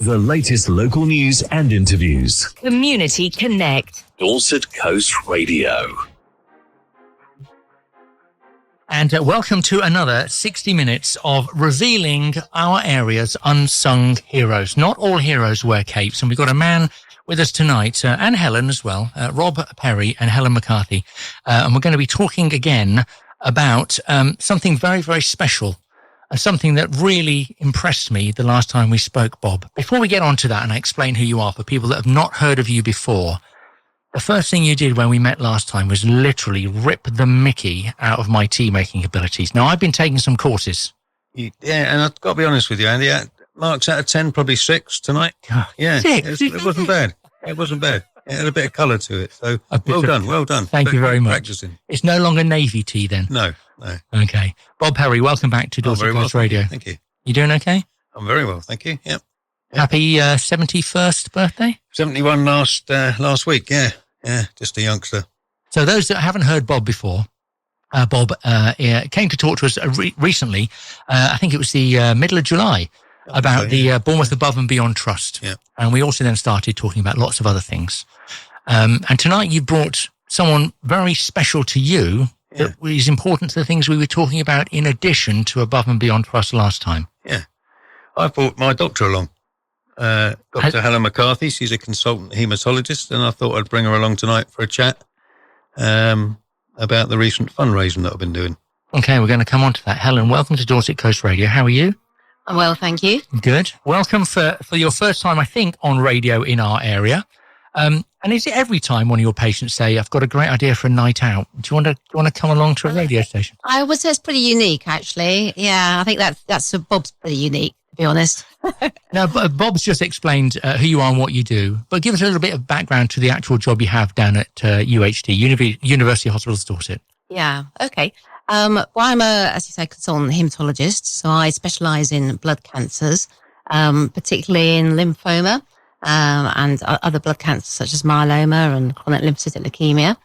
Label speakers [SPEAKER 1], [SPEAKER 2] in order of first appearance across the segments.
[SPEAKER 1] The latest local news and interviews.
[SPEAKER 2] Community Connect.
[SPEAKER 1] Dorset Coast Radio.
[SPEAKER 3] And welcome to another 60 minutes of revealing our area's unsung heroes. Not all heroes wear capes, and we've got a man with us tonight, and Helen as well, Rob Perry and Helen McCarthy. And we're going to be talking again about something very, very special, something that really impressed me the last time we spoke, Bob. Before we get on to that and I explain who you are for people that have not heard of you before, the first thing you did when we met last time was literally rip the mickey out of my tea-making abilities. Now, I've been taking some courses.
[SPEAKER 4] Yeah, and I've got to be honest with you, Andy. Marks out of 10, probably 6 tonight. Yeah,
[SPEAKER 3] 6?
[SPEAKER 4] It wasn't bad. It wasn't bad. It had a bit of colour to it. So well done.
[SPEAKER 3] Thank you very much.
[SPEAKER 4] Practicing.
[SPEAKER 3] It's no longer Navy tea then?
[SPEAKER 4] No.
[SPEAKER 3] Okay. Bob Perry, welcome back to Dorset Coast Radio.
[SPEAKER 4] Thank you.
[SPEAKER 3] You doing okay?
[SPEAKER 4] I'm very well, thank you. Yep.
[SPEAKER 3] Happy 71st birthday?
[SPEAKER 4] 71 last week, yeah, just a youngster.
[SPEAKER 3] So those that haven't heard Bob before, Bob came to talk to us recently, I think it was the middle of July, about the Bournemouth Above and Beyond Trust.
[SPEAKER 4] Yeah.
[SPEAKER 3] And we also then started talking about lots of other things. And tonight you brought someone very special to you that is important to the things we were talking about in addition to Above and Beyond Trust last time.
[SPEAKER 4] Yeah. I brought my doctor along, Dr. Helen McCarthy. She's a consultant haematologist, and I thought I'd bring her along tonight for a chat about the recent fundraising that I've been doing.
[SPEAKER 3] Okay, we're going to come on to that. Helen, welcome to Dorset Coast Radio. How are you?
[SPEAKER 5] I'm well, thank you.
[SPEAKER 3] Good. Welcome for your first time, I think, on radio in our area. And is it every time one of your patients say, I've got a great idea for a night out? Do you want to come along to a radio station?
[SPEAKER 5] I would say it's pretty unique, actually. Yeah, I think that's Bob's pretty unique, to be honest.
[SPEAKER 3] Now, Bob's just explained who you are and what you do, but give us a little bit of background to the actual job you have down at UHD, University Hospitals Dorset.
[SPEAKER 5] Yeah, okay. Well, I'm as you say, consultant haematologist, so I specialise in blood cancers, particularly in lymphoma, and other blood cancers such as myeloma and chronic lymphocytic leukemia.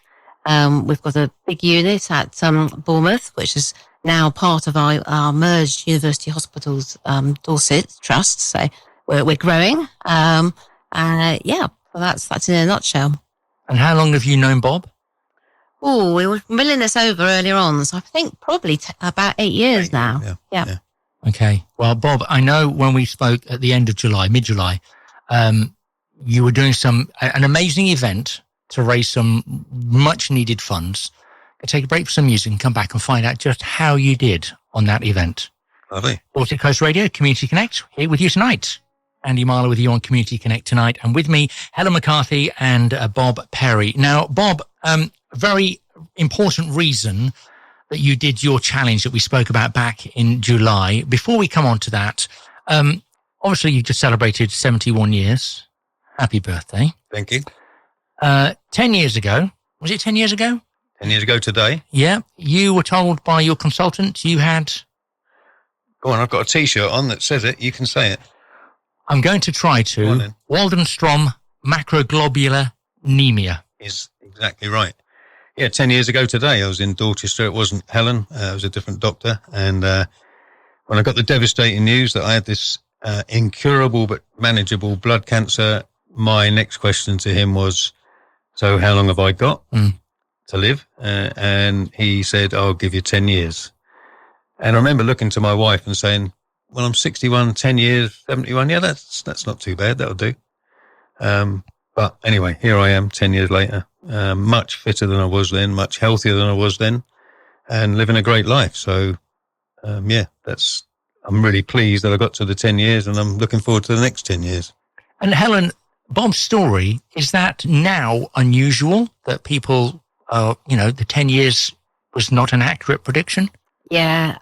[SPEAKER 5] We've got a big unit at Bournemouth, which is now part of our merged University Hospitals Dorset Trust. So we're growing. So that's in a nutshell.
[SPEAKER 3] And how long have you known Bob?
[SPEAKER 5] Oh, we were milling this over earlier on, so I think probably about 8 years now. Yeah.
[SPEAKER 3] Okay. Well, Bob, I know when we spoke at the end of July, mid-July, you were doing an amazing event to raise some much-needed funds. I'll take a break for some music and come back and find out just how you did on that event.
[SPEAKER 4] Lovely.
[SPEAKER 3] Dorset Coast Radio, Community Connect, here with you tonight. Andy Marler with you on Community Connect tonight, and with me, Helen McCarthy and Bob Perry. Now, Bob, very important reason that you did your challenge that we spoke about back in July. Before we come on to that, obviously you just celebrated 71 years. Happy birthday.
[SPEAKER 4] Thank you.
[SPEAKER 3] 10 years ago, was it 10 years ago?
[SPEAKER 4] 10 years ago today.
[SPEAKER 3] Yeah. You were told by your consultant you had...
[SPEAKER 4] Go on, I've got a T-shirt on that says it. You can say it.
[SPEAKER 3] I'm going to try to. Waldenstrom macroglobular anemia.
[SPEAKER 4] Is exactly right. Yeah, 10 years ago today, I was in Dorchester. It wasn't Helen. It was a different doctor. And when I got the devastating news that I had this incurable but manageable blood cancer, my next question to him was, so how long have I got to live? And he said, I'll give you 10 years. And I remember looking to my wife and saying, well, I'm 61, 10 years, 71. Yeah, that's not too bad. That'll do. But anyway, here I am 10 years later, much fitter than I was then, much healthier than I was then, and living a great life. So, I'm really pleased that I got to the 10 years, and I'm looking forward to the next 10 years.
[SPEAKER 3] And Helen, Bob's story, is that now unusual that people, the 10 years was not an accurate prediction?
[SPEAKER 5] Yeah.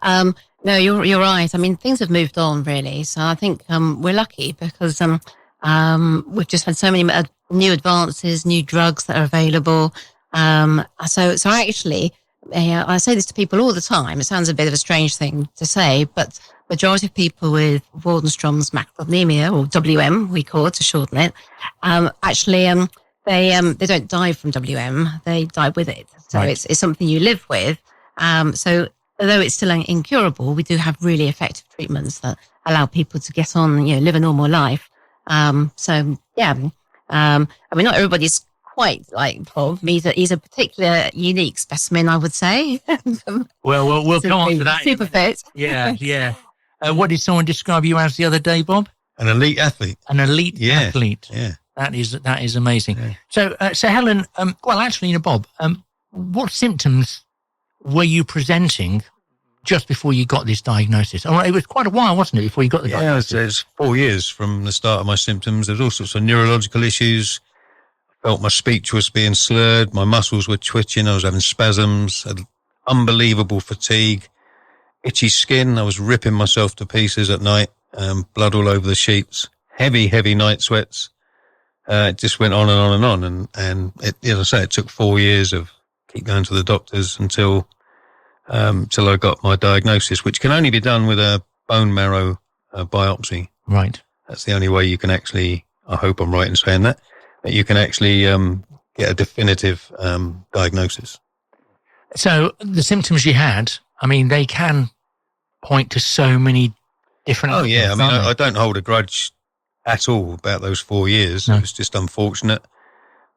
[SPEAKER 5] No, you're right. I mean, things have moved on really. So I think we're lucky because we've just had so many new advances, new drugs that are available. So actually, I say this to people all the time. It sounds a bit of a strange thing to say, but majority of people with Waldenstrom's macroglobulinemia, or WM, we call it to shorten it, they don't die from WM, they die with it. So right. It's something you live with. So although it's still incurable, we do have really effective treatments that allow people to get on, live a normal life. So yeah, I mean, not everybody's quite like Bob. He's a particular unique specimen, I would say.
[SPEAKER 3] Well, we'll come on to that.
[SPEAKER 5] Super fit.
[SPEAKER 3] Yeah, yeah. What did someone describe you as the other day, Bob?
[SPEAKER 4] An elite athlete.
[SPEAKER 3] An elite athlete.
[SPEAKER 4] Yeah.
[SPEAKER 3] That is amazing.
[SPEAKER 4] Yeah.
[SPEAKER 3] So Helen, well, actually, Bob, what symptoms were you presenting just before you got this diagnosis? Oh, it was quite a while, wasn't it, before you got the diagnosis?
[SPEAKER 4] Yeah, it was 4 years from the start of my symptoms. There was all sorts of neurological issues. I felt my speech was being slurred. My muscles were twitching. I was having spasms, had unbelievable fatigue, itchy skin. I was ripping myself to pieces at night, blood all over the sheets, heavy night sweats. It just went on and on and on. And it, as I say, it took 4 years of keep going to the doctors until I got my diagnosis, which can only be done with a bone marrow biopsy.
[SPEAKER 3] Right.
[SPEAKER 4] That's the only way you can actually, I hope I'm right in saying that you can actually get a definitive diagnosis.
[SPEAKER 3] So the symptoms you had, I mean, they can point to so many different...
[SPEAKER 4] Oh, yeah. I mean,
[SPEAKER 3] things,
[SPEAKER 4] I don't hold a grudge at all about those 4 years.
[SPEAKER 3] No.
[SPEAKER 4] It was just unfortunate.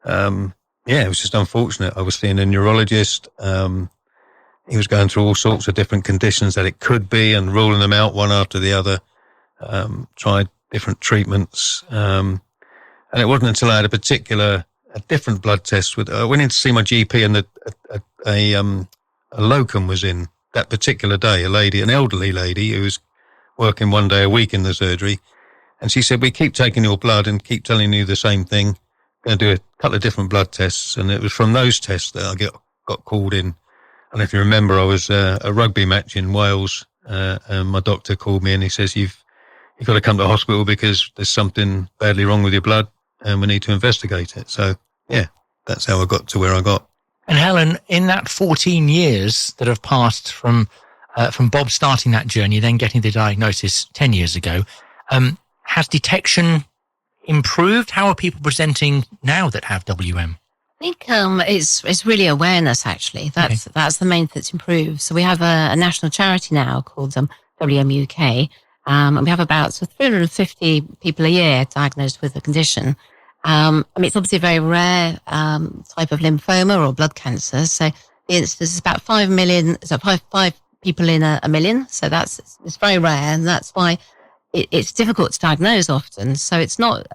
[SPEAKER 4] It was just unfortunate. I was seeing a neurologist. He was going through all sorts of different conditions that it could be and ruling them out one after the other. Tried different treatments. And it wasn't until I had a different blood test I went in to see my GP, and a locum was in that particular day, an elderly lady who was working 1 day a week in the surgery. And she said, we keep taking your blood and keep telling you the same thing. Going to do a couple of different blood tests. And it was from those tests that I got called in. And if you remember, I was a rugby match in Wales, and my doctor called me and he says, you've got to come to hospital because there's something badly wrong with your blood and we need to investigate it. So, yeah, that's how I got to where I got.
[SPEAKER 3] And Helen, in that 14 years that have passed from Bob starting that journey, then getting the diagnosis 10 years ago, has detection improved? How are people presenting now that have WM?
[SPEAKER 5] I think it's really awareness, actually. That's the main thing that's improved. So we have a national charity now called WM UK, and we have about 350 people a year diagnosed with the condition. I mean, it's obviously a very rare type of lymphoma or blood cancer. So there's about 5 million, so five people in a million. So it's very rare, and that's why it's difficult to diagnose often. So it's not,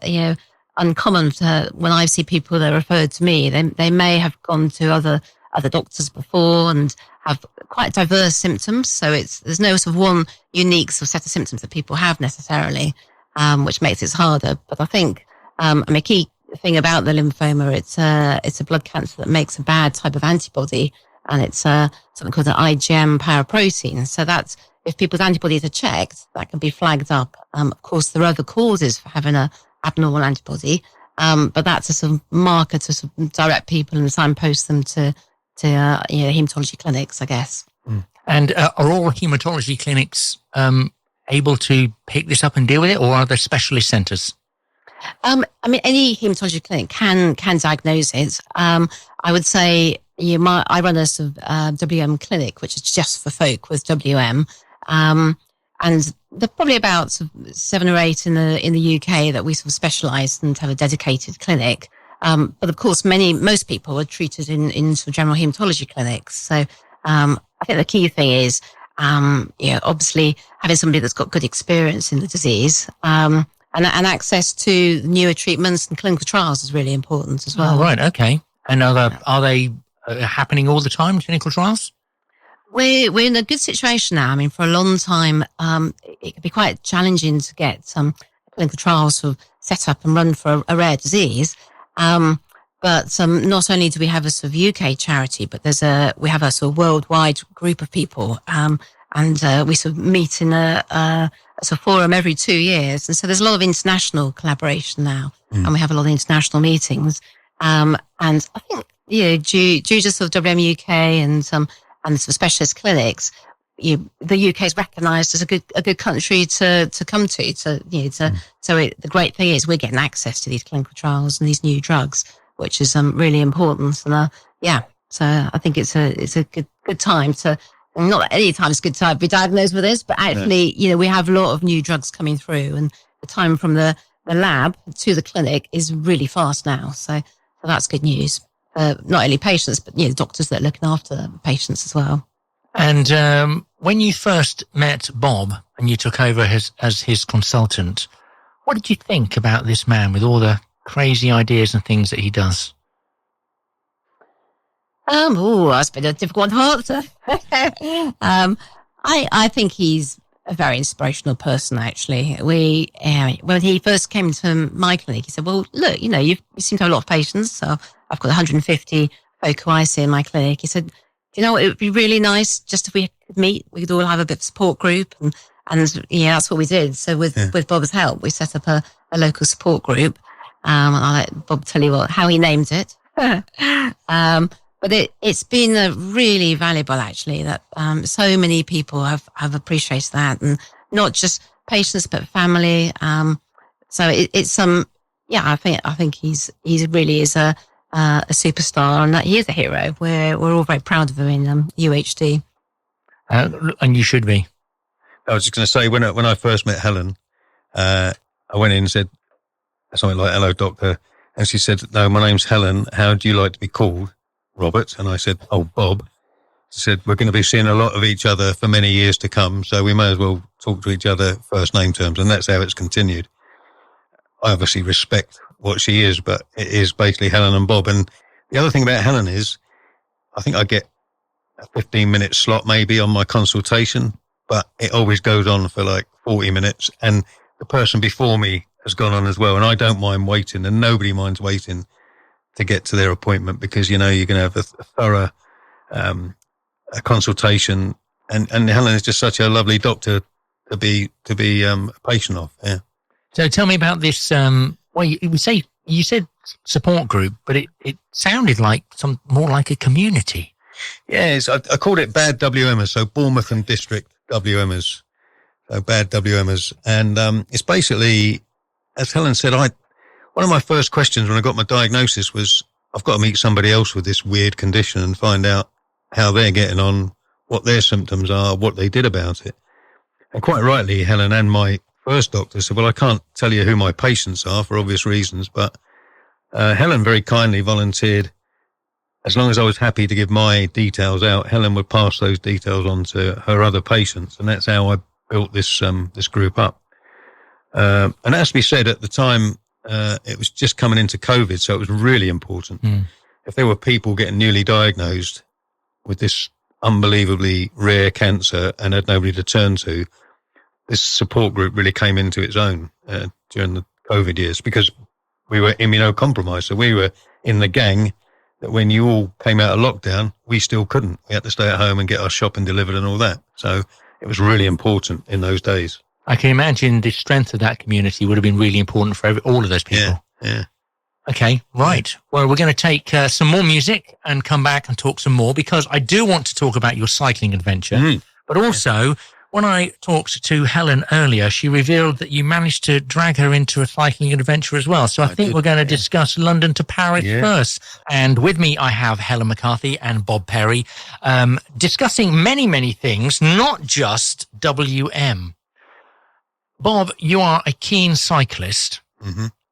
[SPEAKER 5] uncommon when I see people that are referred to me, they may have gone to other doctors before and have quite diverse symptoms. So there's no sort of one unique sort of set of symptoms that people have necessarily, which makes it harder. But I think, a key thing about the lymphoma, it's a blood cancer that makes a bad type of antibody, and it's something called an IgM paraprotein. So that's, if people's antibodies are checked, that can be flagged up. Of course, there are other causes for having a abnormal antibody, but that's a sort of marker to sort of direct people and signpost them to hematology clinics, I guess.
[SPEAKER 3] And are all hematology clinics able to pick this up and deal with it, or are there specialist centres?
[SPEAKER 5] I mean, any hematology clinic can diagnose it. I would say I run a sort of WM clinic, which is just for folk with WM, and there are probably about 7 or 8 in the UK that we sort of specialise and have a dedicated clinic. But of course, most people are treated in sort of general hematology clinics. So I think the key thing is, obviously having somebody that's got good experience in the disease, and access to newer treatments and clinical trials is really important as well.
[SPEAKER 3] Oh, right, okay. And are they happening all the time, clinical trials?
[SPEAKER 5] We're in a good situation now. I mean, for a long time, it could be quite challenging to get some clinical trials sort of set up and run for a rare disease. But not only do we have a sort of UK charity, but we have a sort of worldwide group of people, and we sort of meet in a sort of forum every 2 years. And so there's a lot of international collaboration now, and we have a lot of international meetings. And I think, due to sort of WM UK and sort of specialist clinics, the UK is recognised as a good country to come to. So the great thing is we're getting access to these clinical trials and these new drugs, which is really important. And so I think it's a good time to. Not that any time is a good time to be diagnosed with this, but actually, we have a lot of new drugs coming through, and the time from the the lab to the clinic is really fast now. So that's good news. Not only patients, but doctors that are looking after patients as well.
[SPEAKER 3] And when you first met Bob and you took over as his consultant, what did you think about this man with all the crazy ideas and things that he does?
[SPEAKER 5] That's been a difficult one to answer. I think he's a very inspirational person, actually. When he first came to my clinic, he said, well, look, you seem to have a lot of patients. So I've got 150 foci I see in my clinic. He said, it would be really nice just if we could meet, we could all have a bit of support group. And that's what we did. So with Bob's help, we set up a local support group. And I'll let Bob tell you how he named it. But it's been really valuable, actually, that so many people have appreciated that, and not just patients but family. So it's I think he's really is a superstar, and that he is a hero. We're all very proud of him in UHD.
[SPEAKER 3] And you should be.
[SPEAKER 4] I was just going to say, when I first met Helen, I went in and said something like, "Hello, doctor," and she said, "No, my name's Helen. How do you like to be called?" "Robert." And I said, "Oh, Bob." She said, "We're going to be seeing a lot of each other for many years to come, so we may as well talk to each other first name terms." And that's how it's continued. I obviously respect what she is, but it is basically Helen and Bob. And the other thing about Helen is, I think I get a 15-minute slot maybe on my consultation, but it always goes on for like 40 minutes. And the person before me has gone on as well. And I don't mind waiting, and nobody minds waiting to get to their appointment, because you're going to have a thorough a consultation, and Helen is just such a lovely doctor to be a patient of. Yeah.
[SPEAKER 3] So tell me about this. You said support group, but it sounded like more like a community.
[SPEAKER 4] Yes, I called it BAD WMers, so Bournemouth and District WMers, so BAD WMers, and it's basically, as Helen said, one of my first questions when I got my diagnosis was, I've got to meet somebody else with this weird condition and find out how they're getting on, what their symptoms are, what they did about it. And quite rightly, Helen and my first doctor said, well, I can't tell you who my patients are for obvious reasons, but Helen very kindly volunteered, as long as I was happy to give my details out, Helen would pass those details on to her other patients. And that's how I built this group up. And it has to be said, at the time, it was just coming into COVID, so it was really important. If there were people getting newly diagnosed with this unbelievably rare cancer and had nobody to turn to, this support group really came into its own during the COVID years, because we were immunocompromised. So we were in the gang that when you all came out of lockdown, we still couldn't. We had to stay at home and get our shopping delivered and all that. So it was really important in those days.
[SPEAKER 3] I can imagine the strength of that community would have been really important for all of those people.
[SPEAKER 4] Yeah.
[SPEAKER 3] Okay, right. Well, we're going to take some more music and come back and talk some more, because I do want to talk about your cycling adventure. But also, when I talked to Helen earlier, she revealed that you managed to drag her into a cycling adventure as well. So I think we're going to discuss London to Paris first. And with me, I have Helen McCarthy and Bob Perry, discussing many, many things, not just WM. Bob, you are a keen cyclist.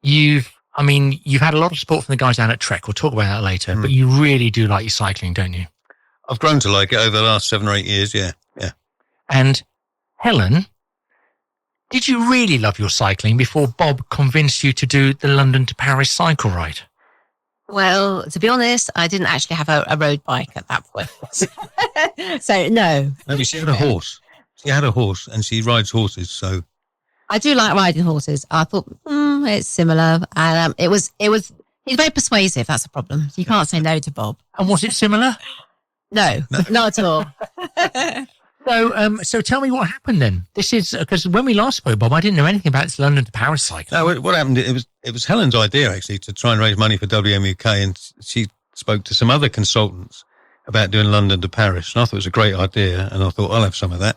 [SPEAKER 3] You've had a lot of support from the guys down at Trek. We'll talk about that later. But you really do like your cycling, don't you?
[SPEAKER 4] I've grown to like it over the last 7 or 8 years, yeah.
[SPEAKER 3] And Helen, did you really love your cycling before Bob convinced you to do the London to Paris cycle ride?
[SPEAKER 5] Well, to be honest, I didn't actually have a road bike at that point. So, no.
[SPEAKER 4] Maybe she had a horse. She had a horse, and she rides horses, so...
[SPEAKER 5] I do like riding horses. I thought, it's similar. And he's very persuasive. That's a problem. You can't say no to Bob.
[SPEAKER 3] And was it similar?
[SPEAKER 5] No, not at all.
[SPEAKER 3] So tell me what happened then. This is because when we last spoke, Bob, I didn't know anything about this London to Paris cycle.
[SPEAKER 4] No, what happened? It was Helen's idea actually to try and raise money for WMUK, and she spoke to some other consultants about doing London to Paris, and I thought it was a great idea, and I thought I'll have some of that.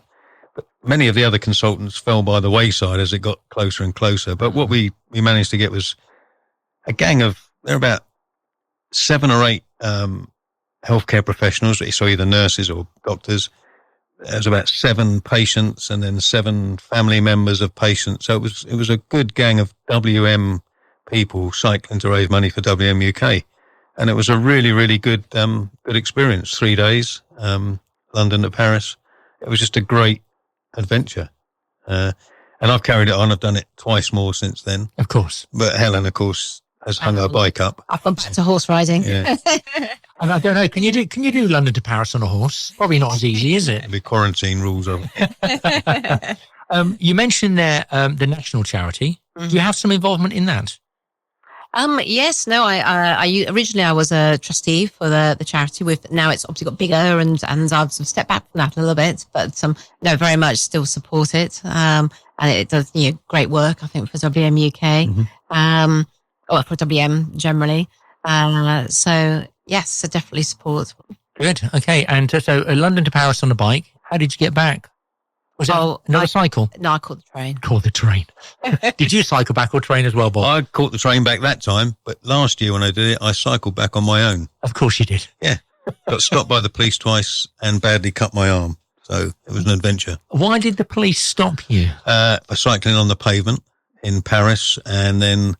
[SPEAKER 4] But many of the other consultants fell by the wayside as it got closer and closer. But what we managed to get was a gang of, there are about 7 or 8 healthcare professionals, so either nurses or doctors, there was about 7 patients and then 7 family members of patients. So it was a good gang of WM people cycling to raise money for WM UK. And it was a really, really good experience. 3 days, London to Paris. It was just a great adventure. And I've carried it on. I've done it twice more since then.
[SPEAKER 3] Of course.
[SPEAKER 4] But Helen, of course, has hung her bike up.
[SPEAKER 5] I've gone back to horse riding.
[SPEAKER 4] Yeah.
[SPEAKER 3] And I don't know, can you do London to Paris on a horse? Probably not as easy, is it?
[SPEAKER 4] The quarantine rules of it.
[SPEAKER 3] You mentioned there the national charity. Do you have some involvement in that?
[SPEAKER 5] Yes, no, I originally I was a trustee for the charity. Now it's obviously got bigger and I've sort of stepped back from that a little bit, but no, very much still support it. And it does great work, I think, for WM UK, or for WM generally. So yes, I definitely support.
[SPEAKER 3] Good. Okay. And so London to Paris on a bike. How did you get back? Was it another cycle?
[SPEAKER 5] No, I caught the train.
[SPEAKER 3] Caught the train. Did you cycle back or train as well, Bob?
[SPEAKER 4] I caught the train back that time, but last year when I did it, I cycled back on my own.
[SPEAKER 3] Of course you did.
[SPEAKER 4] Yeah. Got stopped by the police twice and badly cut my arm. So it was an adventure.
[SPEAKER 3] Why did the police stop you?
[SPEAKER 4] For cycling on the pavement in Paris, and then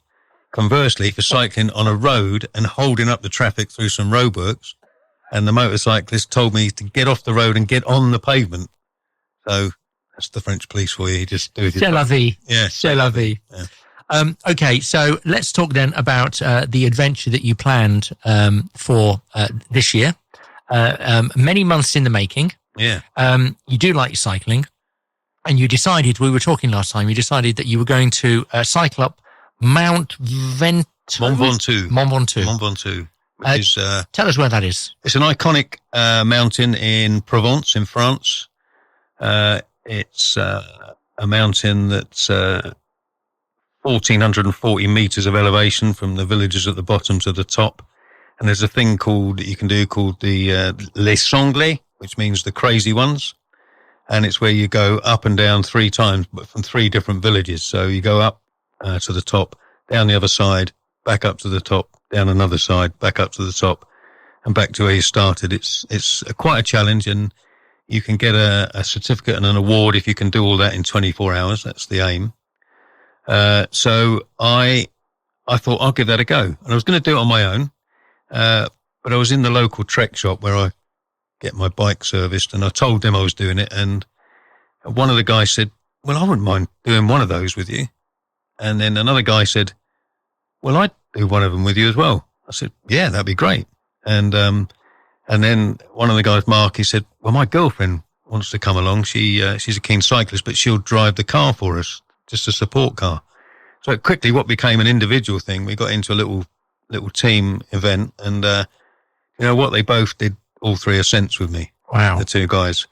[SPEAKER 4] conversely for cycling on a road and holding up the traffic through some roadworks. And the motorcyclist told me to get off the road and get on the pavement. So that's the French police for you. He just do it.
[SPEAKER 3] C'est la vie.
[SPEAKER 4] Yeah.
[SPEAKER 3] C'est la vie.
[SPEAKER 4] Yeah.
[SPEAKER 3] Okay, so let's talk then about the adventure that you planned for this year. Many months in the making.
[SPEAKER 4] Yeah.
[SPEAKER 3] You do like cycling, and you decided, we were talking last time, you decided that you were going to cycle up Mont Ventoux.
[SPEAKER 4] Mont Ventoux.
[SPEAKER 3] Mont Ventoux.
[SPEAKER 4] Mont Ventoux. Which is,
[SPEAKER 3] tell us where that is.
[SPEAKER 4] It's an iconic mountain in Provence, in France. It's a mountain that's 1,440 meters of elevation from the villages at the bottom to the top. And there's a thing you can do called the Les Sanglés, which means the crazy ones. And it's where you go up and down 3 times, but from 3 different villages. So you go up to the top, down the other side, back up to the top, down another side, back up to the top, and back to where you started. It's quite a challenge, and you can get a certificate and an award if you can do all that in 24 hours. That's the aim. So I thought I'll give that a go. And I was going to do it on my own, but I was in the local Trek shop where I get my bike serviced, and I told them I was doing it. And one of the guys said, well, I wouldn't mind doing one of those with you. And then another guy said, well, I'd do one of them with you as well. I said, yeah, that'd be great. And then one of the guys, Mark, he said, well, my girlfriend wants to come along. She's a keen cyclist, but she'll drive the car for us, just a support car. So it quickly, what became an individual thing, we got into a little team event, and you know what, they both did all 3 ascents with me.
[SPEAKER 3] Wow.
[SPEAKER 4] The 2 guys,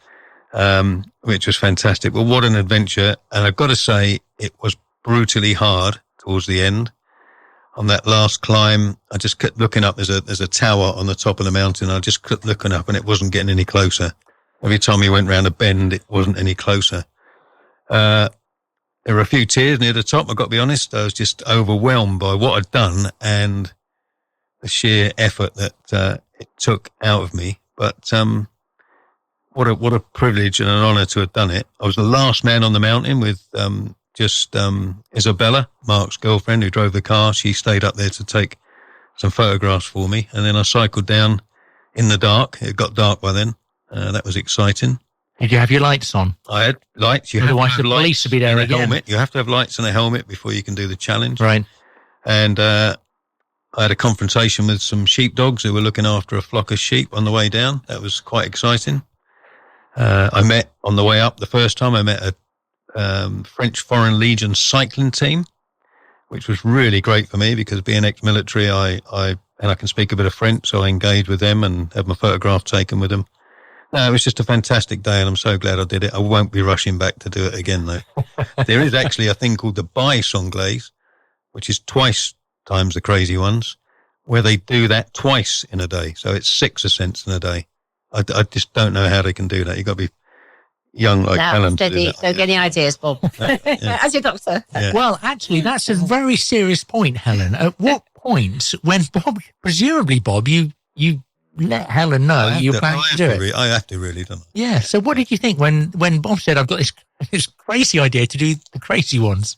[SPEAKER 4] which was fantastic. Well, what an adventure. And I've got to say, it was brutally hard towards the end. On that last climb, I just kept looking up. There's a tower on the top of the mountain. I just kept looking up, and it wasn't getting any closer. Every time we went round a bend, it wasn't any closer. There were a few tears near the top, I've got to be honest. I was just overwhelmed by what I'd done and the sheer effort that it took out of me. But what a privilege and an honour to have done it. I was the last man on the mountain with Isabella, Mark's girlfriend, who drove the car. She stayed up there to take some photographs for me. And then I cycled down in the dark. It got dark by then. That was exciting.
[SPEAKER 3] Did you have your lights on?
[SPEAKER 4] I had lights.
[SPEAKER 3] Otherwise the police would be there again.
[SPEAKER 4] Helmet. You have to have lights and a helmet before you can do the challenge.
[SPEAKER 3] Right.
[SPEAKER 4] And I had a confrontation with some sheepdogs who were looking after a flock of sheep on the way down. That was quite exciting. I met on the way up the first time, I met a French Foreign Legion cycling team, which was really great for me because being ex-military, I can speak a bit of French, so I engaged with them and had my photograph taken with them. No, it was just a fantastic day, and I'm so glad I did it. I won't be rushing back to do it again, though. There is actually a thing called the Bi-Sanglés, which is twice times the crazy ones, where they do that twice in a day. So it's 6 ascents in a day. I just don't know how they can do that. You've got to be young like Helen.
[SPEAKER 5] Steady. Don't get any ideas, Bob. As your doctor.
[SPEAKER 4] Yeah.
[SPEAKER 3] Well, actually, that's a very serious point, Helen. At what point, when Bob, presumably Bob, you let Helen know you plan to do it.
[SPEAKER 4] I have to really, don't I?
[SPEAKER 3] Yeah. So what did you think when Bob said, I've got this crazy idea to do the crazy ones?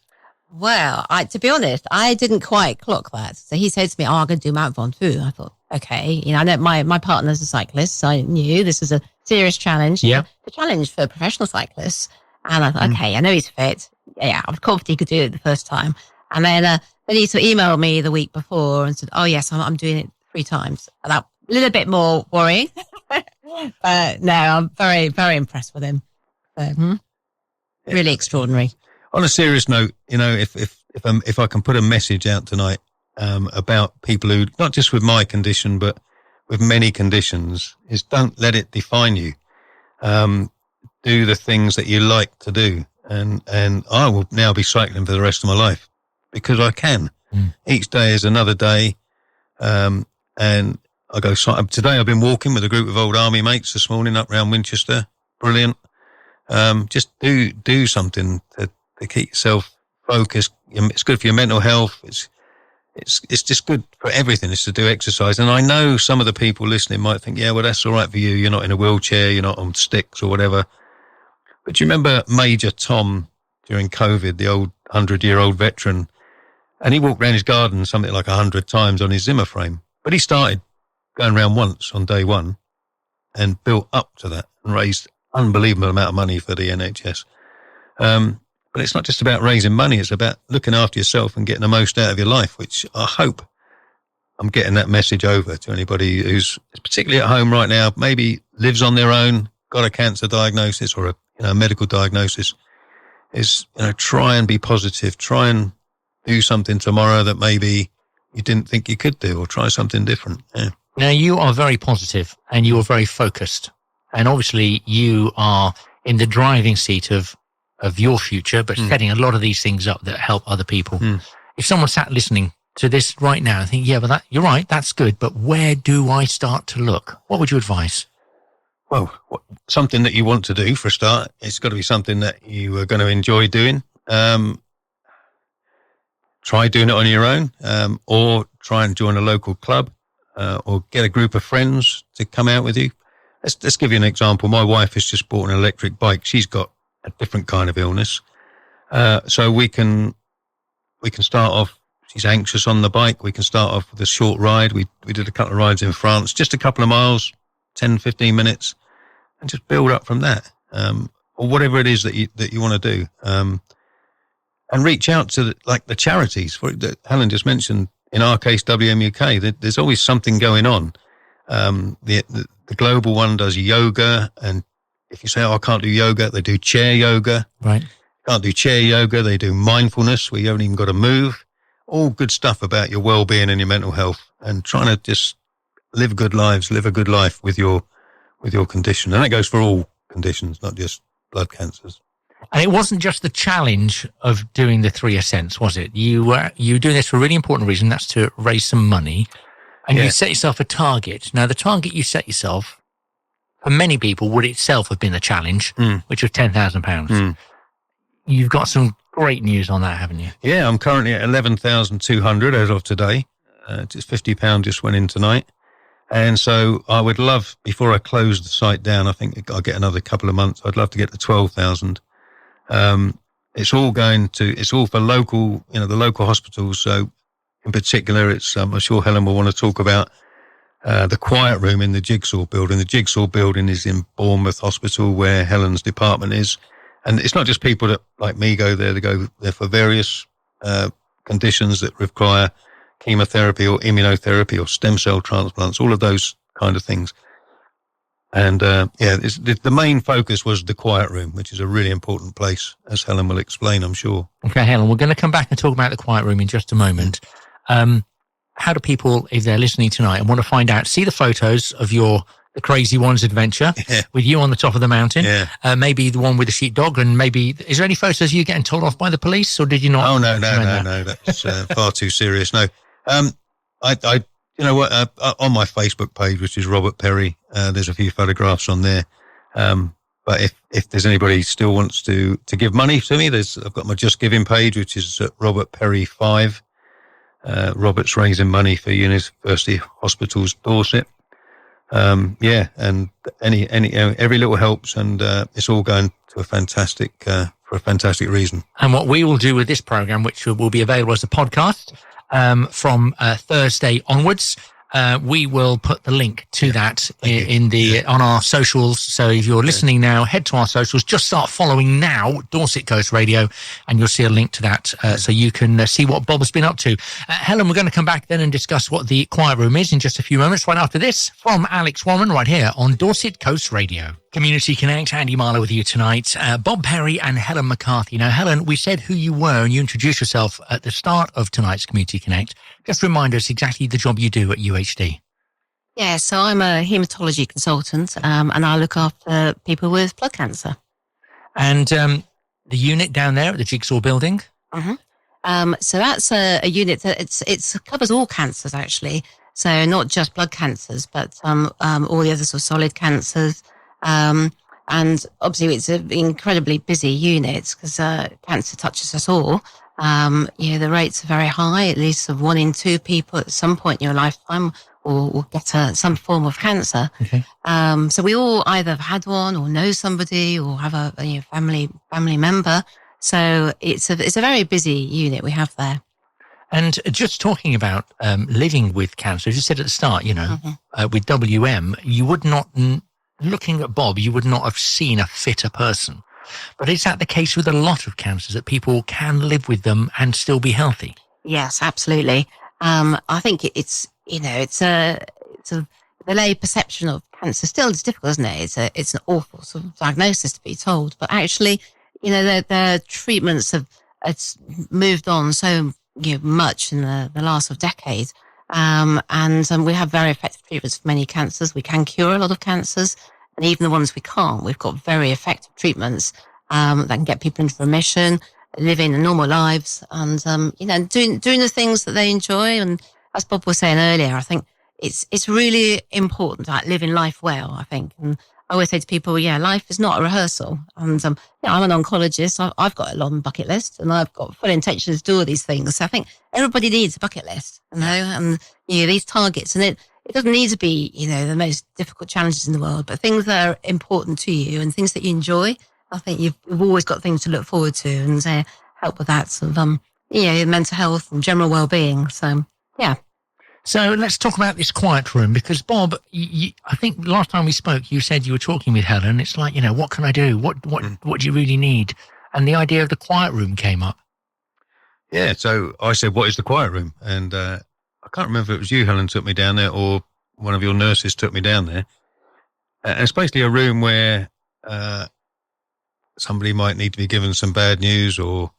[SPEAKER 5] Well, to be honest, I didn't quite clock that. So he said to me, I'm going to do Mount Ventoux. I thought, okay. I know my partner's a cyclist, so I knew this was a serious challenge.
[SPEAKER 3] Yeah.
[SPEAKER 5] The challenge for professional cyclists. And I thought, okay, I know he's fit. Yeah, I was confident he could do it the first time. And then he sort of emailed me the week before and said, oh, yes, I'm doing it 3 times. And that a little bit more worrying. But no, I'm very, very impressed with him. So, really extraordinary.
[SPEAKER 4] On a serious note, if I can put a message out tonight about people who, not just with my condition, but with many conditions, is don't let it define you. Do the things that you like to do. And I will now be cycling for the rest of my life because I can. Each day is another day. And I go today. I've been walking with a group of old army mates this morning up around Winchester. Brilliant. Just do something to keep yourself focused. It's good for your mental health. It's just good for everything. It's to do exercise. And I know some of the people listening might think, yeah, well, that's all right for you. You're not in a wheelchair. You're not on sticks or whatever. But do you remember Major Tom during COVID, the old 100-year-old veteran? And he walked around his garden something like 100 times on his Zimmer frame. But he started going around once on day one and built up to that and raised unbelievable amount of money for the NHS. But it's not just about raising money. It's about looking after yourself and getting the most out of your life, which I hope I'm getting that message over to anybody who's particularly at home right now, maybe lives on their own, got a cancer diagnosis or a medical diagnosis, is, try and be positive. Try and do something tomorrow that maybe you didn't think you could do, or try something different. Yeah.
[SPEAKER 3] Now, you are very positive and you are very focused. And obviously you are in the driving seat of your future, but setting a lot of these things up that help other people. If someone sat listening to this right now and think, yeah, but you're right, that's good, but where do I start to look? What would you advise?
[SPEAKER 4] Well, something that you want to do for a start. It's got to be something that you are going to enjoy doing. Try doing it on your own, or try and join a local club, or get a group of friends to come out with you. Let's give you an example. My wife has just bought an electric bike. She's got a different kind of illness. So we can start off, she's anxious on the bike. We can start off with a short ride. We did a couple of rides in France, just a couple of miles, 10, 15 minutes, and just build up from that. Or whatever it is that you want to do. And reach out to the charities that Helen just mentioned. In our case, WMUK, there's always something going on. The global one does yoga, and if you say, I can't do yoga, they do chair yoga. Right. Can't do chair yoga, they do mindfulness, where you haven't even got to move. All good stuff about your well-being and your mental health, and trying to just live good lives, live a good life with your condition. And that goes for all conditions, not just blood cancers.
[SPEAKER 3] And it wasn't just the challenge of doing the 3 Ascents, was it? You doing this for a really important reason, that's to raise some money. And you set yourself a target. Now, the target you set yourself, for many people, would itself have been a challenge, which was £10,000. You've got some great news on that, haven't you? Yeah,
[SPEAKER 4] I'm currently at 11,200 as of today. Just £50 just went in tonight. And so I would love, before I close the site down, I think I'll get another couple of months, I'd love to get to 12,000. It's all for local, the local hospitals. So in particular, it's, I'm sure Helen will want to talk about, the quiet room in the Jigsaw building. The Jigsaw building is in Bournemouth Hospital, where Helen's department is. And it's not just people that, like me, go there. They go there for various, conditions that require chemotherapy or immunotherapy or stem cell transplants, all of those kind of things. And, the main focus was the quiet room, which is a really important place, as Helen will explain, I'm sure. Okay, Helen, we're going to come back and talk about the quiet room in just a moment. How do people, if they're listening tonight and want to find out, see the photos of the Crazy Ones adventure with you on the top of the mountain, maybe the one with the sheepdog, and maybe, is there any photos of you getting told off by the police, or did you not? Oh, no, that's far too serious. No. On my Facebook page, which is Robert Perry, there's a few photographs on there. But if there's anybody still wants to give money to me, I've got my Just Giving page, which is Robert Perry 5. Robert's raising money for University Hospitals Dorset. Yeah, and every little helps, and it's all going to for a fantastic reason.
[SPEAKER 3] And what we will do with this program, which will be available as a podcast from Thursday onwards, we will put the link to that on our socials. So if you're listening now, head to our socials. Just start following now, Dorset Coast Radio, and you'll see a link to that, so you can see what Bob has been up to. Helen, we're going to come back then and discuss what the Quiet Room is in just a few moments. Right after this, from Alex Warren, right here on Dorset Coast Radio. Community Connect, Andy Marlow with you tonight. Bob Perry and Helen McCarthy. Now, Helen, we said who you were and you introduced yourself at the start of tonight's Community Connect. Just remind us exactly the job you do at UHD.
[SPEAKER 5] Yeah, so I'm a haematology consultant, and I look after people with blood cancer.
[SPEAKER 3] And the unit down there at the Jigsaw Building?
[SPEAKER 5] Mm-hmm. So that's a unit that it covers all cancers, actually. So not just blood cancers, but all the other sort of solid cancers. And obviously it's an incredibly busy unit because cancer touches us all. The rates are very high, at least of 1 in 2 people at some point in your lifetime will get some form of cancer.
[SPEAKER 3] Okay.
[SPEAKER 5] So we all either have had one or know somebody or have a family member. So it's a very busy unit we have there.
[SPEAKER 3] And just talking about living with cancer, as you said at the start, with WM, you would not, looking at Bob, you would not have seen a fitter person. But is that the case with a lot of cancers, that people can live with them and still be healthy?
[SPEAKER 5] Yes, absolutely. I think it's a the lay perception of cancer still is difficult, isn't it? It's an awful sort of diagnosis to be told, but actually, the treatments have moved on so much in the last of decades, and we have very effective treatments for many cancers. We can cure a lot of cancers, and even the ones we can't, we've got very effective treatments that can get people into remission, living normal lives, and doing the things that they enjoy. And as Bob was saying earlier, I think it's really important, like living life well, I think. And I always say to people, life is not a rehearsal. And I'm an oncologist. I've got a long bucket list, and I've got full intention to do all these things. So I think everybody needs a bucket list, and these targets. And it doesn't need to be the most difficult challenges in the world, but things that are important to you and things that you enjoy. I think you've always got things to look forward to, and help with that sort of mental health and general well-being. So yeah.
[SPEAKER 3] So let's talk about this Quiet Room, because Bob, I think last time we spoke, you said you were talking with Helen. It's like, what can I do? What do you really need? And the idea of the Quiet Room came up.
[SPEAKER 4] Yeah, so I said, what is the Quiet Room? And I can't remember if it was you, Helen, took me down there, or one of your nurses took me down there. And it's basically a room where somebody might need to be given some bad news, or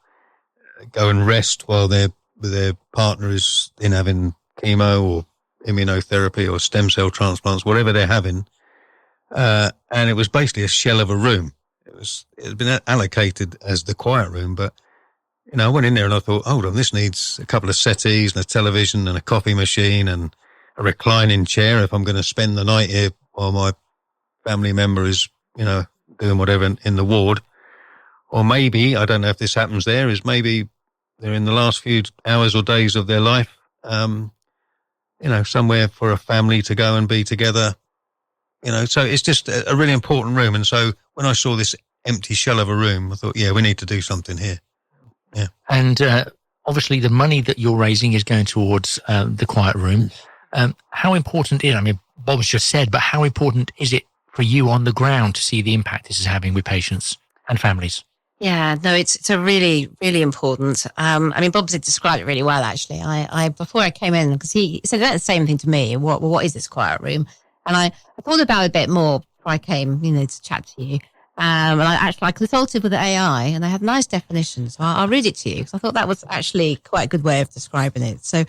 [SPEAKER 4] go and rest while their partner is in having chemo or immunotherapy or stem cell transplants, whatever they're having. And it was basically a shell of a room. It had been allocated as the Quiet Room, but I went in there and I thought, hold on, this needs a couple of settees and a television and a coffee machine and a reclining chair if I'm going to spend the night here while my family member is, doing whatever in the ward. Or maybe, I don't know if this happens there, is maybe they're in the last few hours or days of their life, somewhere for a family to go and be together, so it's just a really important room. And so when I saw this empty shell of a room, I thought, we need to do something here. Yeah.
[SPEAKER 3] And obviously the money that you're raising is going towards the Quiet Room. How important is it? I mean, Bob's just said, but how important is it for you on the ground to see the impact this is having with patients and families?
[SPEAKER 5] Yeah, no, it's a really, really important. Bob had described it really well, actually. I before I came in, because he said the same thing to me. What is this Quiet Room? And I thought about it a bit more before I came, to chat to you. And I consulted with the AI, and I had nice definitions. So I'll read it to you, because I thought that was actually quite a good way of describing it. So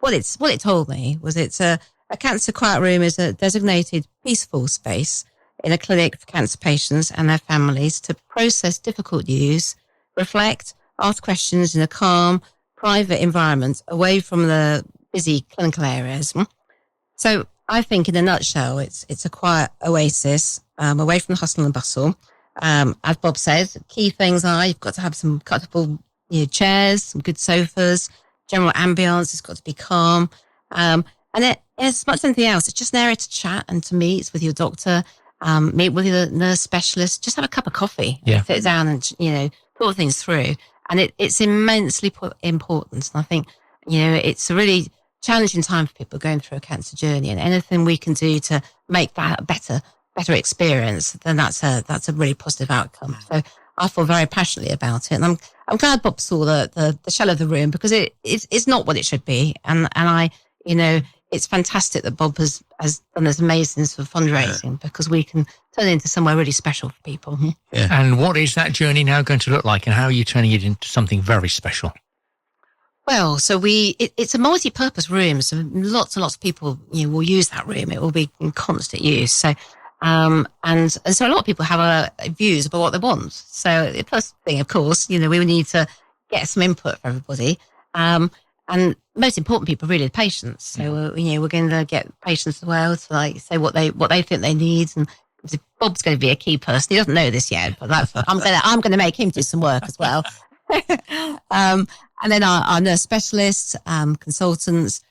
[SPEAKER 5] what it told me was it's a cancer Quiet Room is a designated peaceful space in a clinic for cancer patients and their families to process difficult news, reflect, ask questions in a calm, private environment away from the busy clinical areas. So I think in a nutshell, it's a quiet oasis away from the hustle and bustle. As Bob says, key things are you've got to have some comfortable chairs, some good sofas, general ambience has got to be calm. And And as much as anything else, it's just an area to chat and to meet with your doctor, meet with your nurse specialist, just have a cup of coffee, sit down and, talk things through. And it's immensely important. And I think, it's a really challenging time for people going through a cancer journey, and anything we can do to make that a better experience, then that's a really positive outcome. So I feel very passionately about it. And I'm glad Bob saw the shell of the room, because it's not what it should be. And I, it's fantastic that Bob has done this amazing for fundraising, because we can turn it into somewhere really special for people.
[SPEAKER 3] Yeah. And what is that journey now going to look like, and how are you turning it into something very special?
[SPEAKER 5] Well, so it's a multi-purpose room. So lots and lots of people, will use that room. It will be in constant use. So, and so a lot of people have views about what they want. So the first thing, of course, we need to get some input from everybody. And most important people, really, the patients. So, we're going to get patients as well to say what they think they need. And Bob's going to be a key person. He doesn't know this yet, but I'm going to make him do some work as well. And then our nurse specialists, consultants.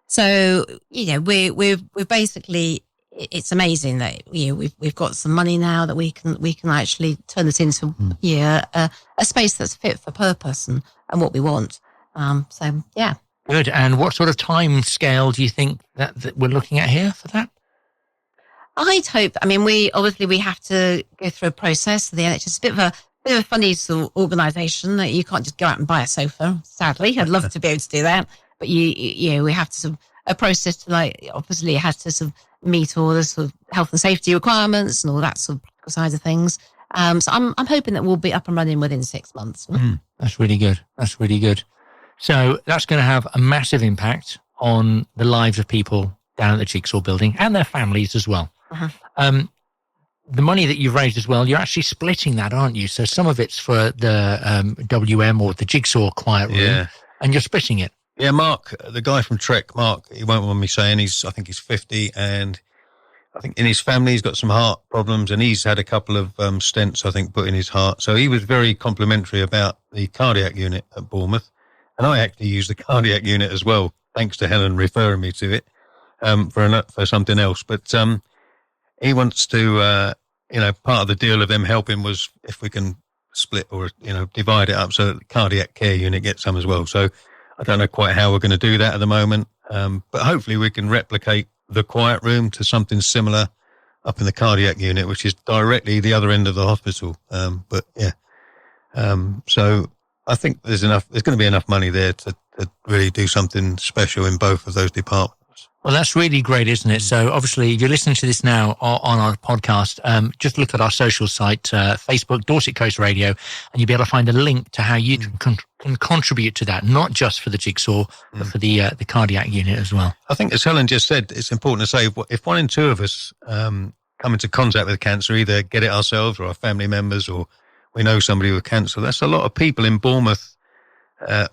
[SPEAKER 5] So, we're basically, it's amazing that, we've got some money now that we can actually turn this into, a space that's fit for purpose and what we want. So, yeah.
[SPEAKER 3] Good. And what sort of time scale do you think that we're looking at here for that?
[SPEAKER 5] I'd hope, we have to go through a process. The NHS is a bit of a funny sort of organisation that you can't just go out and buy a sofa. Sadly, I'd love to be able to do that, but we have to a process to obviously it has to sort of meet all the sort of health and safety requirements and all that sort of side of things. So I'm hoping that we'll be up and running within 6 months.
[SPEAKER 3] That's really good. That's really good. So that's going to have a massive impact on the lives of people down at the Jigsaw building and their families as well. The money that you've raised as well, you're actually splitting that, aren't you? So some of it's for the WM or the Jigsaw Quiet Room, and you're splitting it.
[SPEAKER 4] Yeah, Mark, the guy from Trek, Mark, he won't mind me saying, I think he's 50, and I think in his family he's got some heart problems, and he's had a couple of stents, I think, put in his heart. So he was very complimentary about the cardiac unit at Bournemouth, and I actually used the cardiac unit as well, thanks to Helen referring me to it for something else. But he wants to, part of the deal of them helping was if we can split or, divide it up so that the cardiac care unit gets some as well. So I don't know quite how we're going to do that at the moment. But hopefully we can replicate the quiet room to something similar up in the cardiac unit, which is directly the other end of the hospital. So I think there's going to be enough money there to really do something special in both of those departments.
[SPEAKER 3] Well, that's really great, isn't it? So obviously, if you're listening to this now on our podcast, just look at our social site, Facebook, Dorset Coast Radio, and you'll be able to find a link to how you can contribute to that, not just for the Jigsaw, but for the cardiac unit as well.
[SPEAKER 4] I think, as Helen just said, it's important to say, if 1 in 2 of us come into contact with cancer, either get it ourselves or our family members, or we know somebody with cancer, that's a lot of people in Bournemouth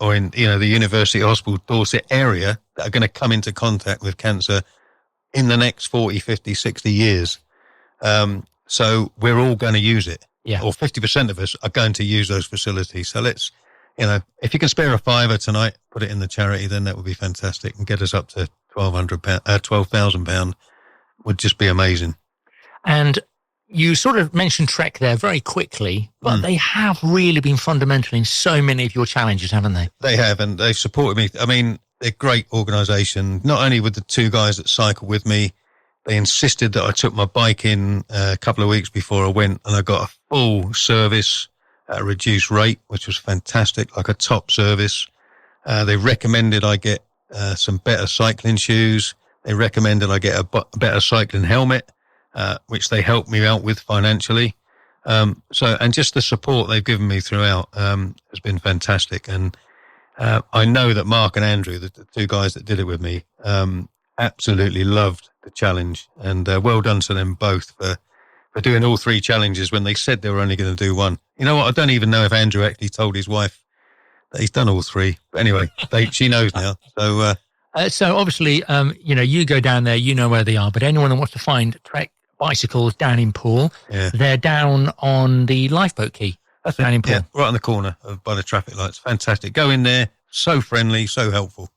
[SPEAKER 4] or in the University Hospital Dorset area that are going to come into contact with cancer in the next 40, 50, 60 years. So we're all going to use it.
[SPEAKER 3] Yeah.
[SPEAKER 4] Or 50% of us are going to use those facilities. So let's, if you can spare a £5 tonight, put it in the charity, then that would be fantastic, and get us up to £12,000 would just be amazing.
[SPEAKER 3] And you sort of mentioned Trek there very quickly, but they have really been fundamental in so many of your challenges, haven't they?
[SPEAKER 4] They have, and they've supported me. I mean, they're a great organisation, not only with the 2 guys that cycle with me. They insisted that I took my bike in a couple of weeks before I went, and I got a full service at a reduced rate, which was fantastic, like a top service. They recommended I get some better cycling shoes. They recommended I get a better cycling helmet, which they helped me out with financially. And just the support they've given me throughout has been fantastic. And I know that Mark and Andrew, the 2 guys that did it with me, absolutely loved the challenge. And well done to them both for doing all 3 challenges when they said they were only going to do 1. You know what? I don't even know if Andrew actually told his wife that he's done all 3. But anyway, she knows now.
[SPEAKER 3] So obviously, you go down there, you know where they are. But anyone that wants to find Trek bicycles down in Poole, they're down on the lifeboat quay. That's down in Poole.
[SPEAKER 4] Yeah, right on the corner by the traffic lights. Fantastic. Go in there. So friendly, so helpful.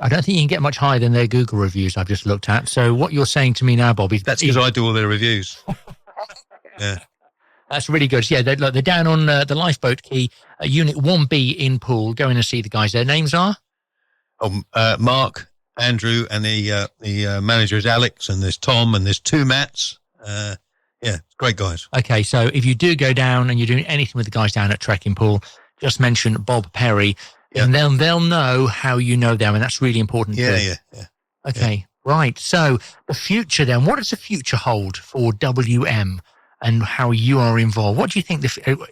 [SPEAKER 3] I don't think you can get much higher than their Google reviews I've just looked at. So what you're saying to me now, Bob, is
[SPEAKER 4] That's because I do all their reviews. Yeah.
[SPEAKER 3] That's really good. Yeah, they're down on the Lifeboat Key, Unit 1B in Poole. Go in and see the guys. Their names are?
[SPEAKER 4] Mark, Andrew, and the manager is Alex, and there's Tom, and there's 2 Matts. Yeah, great guys.
[SPEAKER 3] Okay, so if you do go down and you're doing anything with the guys down at Trek in Poole, just mention Bob Perry, and they'll know how you know them, and that's really important.
[SPEAKER 4] Yeah.
[SPEAKER 3] Okay, right. So the future then, what does the future hold for WM and how you are involved? What do you think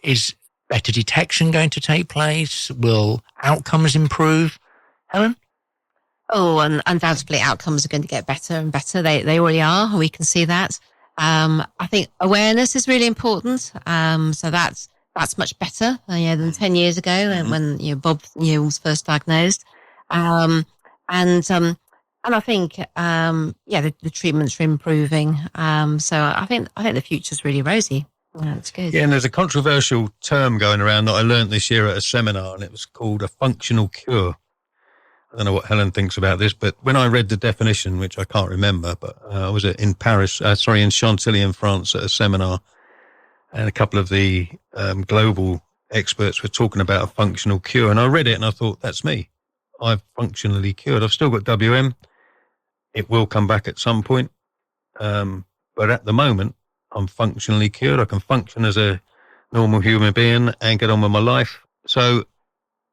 [SPEAKER 3] is better detection going to take place? Will outcomes improve? Helen?
[SPEAKER 5] Oh, and undoubtedly outcomes are going to get better and better. They already are. We can see that. I think awareness is really important. So that's much better than 10 years ago and when Bob was first diagnosed. And I think the treatments are improving. So I think the future's really rosy. That's good.
[SPEAKER 4] Yeah, and there's a controversial term going around that I learned this year at a seminar, and it was called a functional cure. I don't know what Helen thinks about this, but when I read the definition, which I can't remember, but I was in Chantilly in France at a seminar, and a couple of the global experts were talking about a functional cure, and I read it and I thought, that's me. I've functionally cured. I've still got WM. It will come back at some point. But at the moment, I'm functionally cured. I can function as a normal human being and get on with my life. So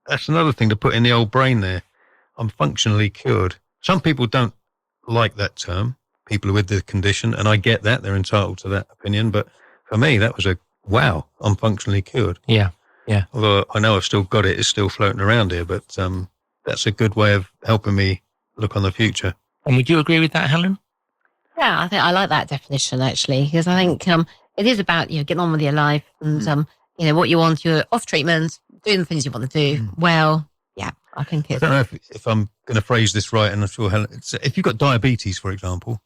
[SPEAKER 4] that's another thing to put in the old brain there. I'm functionally cured. Some people don't like that term, people with the condition, and I get that. They're entitled to that opinion. But for me, that was wow, I'm functionally cured.
[SPEAKER 3] Yeah.
[SPEAKER 4] Although I know I've still got it. It's still floating around here, but that's a good way of helping me look on the future.
[SPEAKER 3] And would you agree with that, Helen?
[SPEAKER 5] Yeah, I think I like that definition actually, because I think it is about getting on with your life and what you want. You're off treatment, doing the things you want to do. Well, yeah, I think it's.
[SPEAKER 4] I don't know if I'm going to phrase this right, and I'm sure Helen. If you've got diabetes, for example,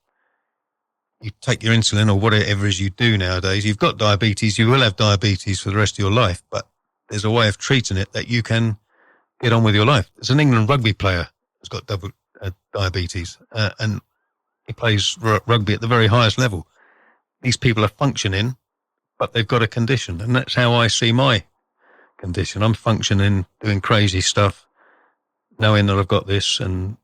[SPEAKER 4] you take your insulin or whatever it is you do nowadays. You've got diabetes. You will have diabetes for the rest of your life, but there's a way of treating it that you can get on with your life. There's an England rugby player who's got diabetes, and he plays rugby at the very highest level. These people are functioning, but they've got a condition, and that's how I see my condition. I'm functioning, doing crazy stuff, knowing that I've got this, and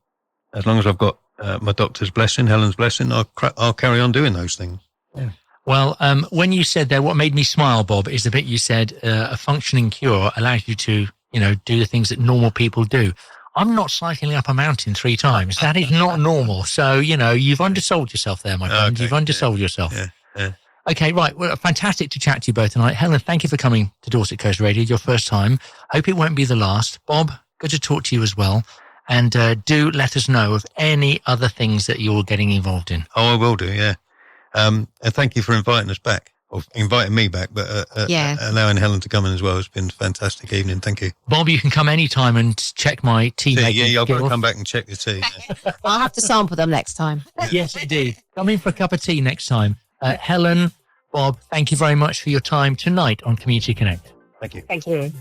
[SPEAKER 4] as long as I've got my doctor's blessing, Helen's blessing, I'll carry on doing those things. Yeah.
[SPEAKER 3] Well, when you said there, what made me smile, Bob, is the bit you said, a functioning cure allows you to, do the things that normal people do. I'm not cycling up a mountain 3 times. That is not normal. So, you've undersold yourself there, my friend. Okay, you've undersold yourself.
[SPEAKER 4] Yeah.
[SPEAKER 3] Okay, right. Well, fantastic to chat to you both tonight. Helen, thank you for coming to Dorset Coast Radio, your first time. Hope it won't be the last. Bob, good to talk to you as well. And do let us know of any other things that you're getting involved in.
[SPEAKER 4] Oh, I will do, yeah. And thank you for inviting us back. Or inviting me back, but allowing Helen to come in as well. It's been a fantastic evening. Thank you.
[SPEAKER 3] Bob, you can come anytime and check my tea making
[SPEAKER 4] Yeah, I've got to
[SPEAKER 3] skills.
[SPEAKER 4] come back and check the tea. Yeah.
[SPEAKER 5] I'll have to sample them next time.
[SPEAKER 3] Yes, indeed. Come in for a cup of tea next time. Helen, Bob, thank you very much for your time tonight on Community Connect.
[SPEAKER 4] Thank you.
[SPEAKER 5] Thank you.